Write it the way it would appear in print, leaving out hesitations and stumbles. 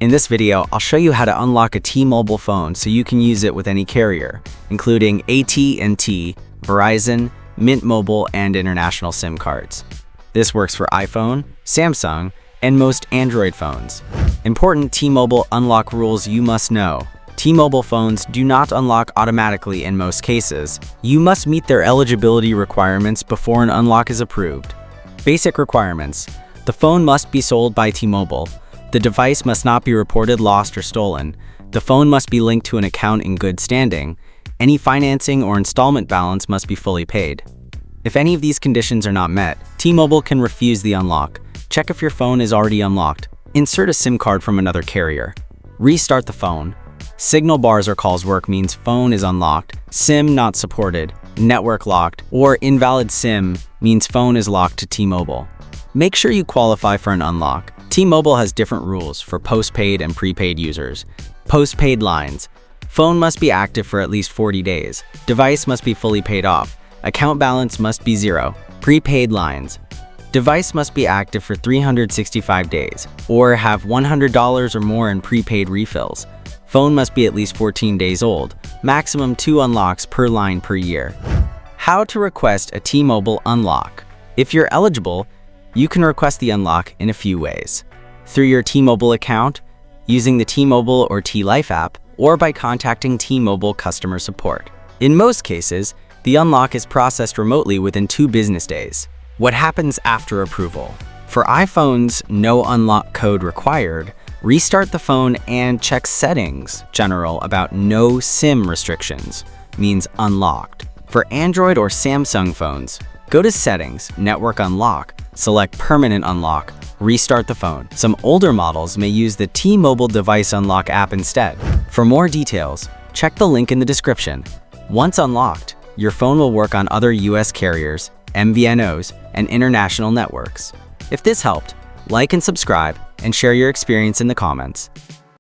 In this video, I'll show you how to unlock a T-Mobile phone so you can use it with any carrier, including AT&T, Verizon, Mint Mobile, and international SIM cards. This works for iPhone, Samsung, and most Android phones. Important T-Mobile unlock rules you must know. T-Mobile phones do not unlock automatically in most cases. You must meet their eligibility requirements before an unlock is approved. Basic requirements. The phone must be sold by T-Mobile. The device must not be reported lost or stolen. The phone must be linked to an account in good standing. Any financing or installment balance must be fully paid. If any of these conditions are not met, T-Mobile can refuse the unlock. Check if your phone is already unlocked. Insert a SIM card from another carrier. Restart the phone. Signal bars or calls work means phone is unlocked, SIM not supported, network locked, or invalid SIM means phone is locked to T-Mobile. Make sure you qualify for an unlock. T-Mobile has different rules for postpaid and prepaid users. Postpaid lines. Phone must be active for at least 40 days. Device must be fully paid off. Account balance must be 0. Prepaid lines. Device must be active for 365 days or have $100 or more in prepaid refills. Phone must be at least 14 days old. Maximum 2 unlocks per line per year. How to request a T-Mobile unlock. If you're eligible, you can request the unlock in a few ways. Through your T-Mobile account, using the T-Mobile or T-Life app, or by contacting T-Mobile customer support. In most cases, the unlock is processed remotely within 2 business days. What happens after approval? For iPhones, no unlock code required. Restart the phone and check Settings, General about no SIM restrictions, means unlocked. For Android or Samsung phones, go to Settings, Network Unlock, select Permanent Unlock, restart the phone. Some older models may use the T-Mobile Device Unlock app instead. For more details, check the link in the description. Once unlocked, your phone will work on other US carriers, MVNOs, and international networks. If this helped, like and subscribe, and share your experience in the comments.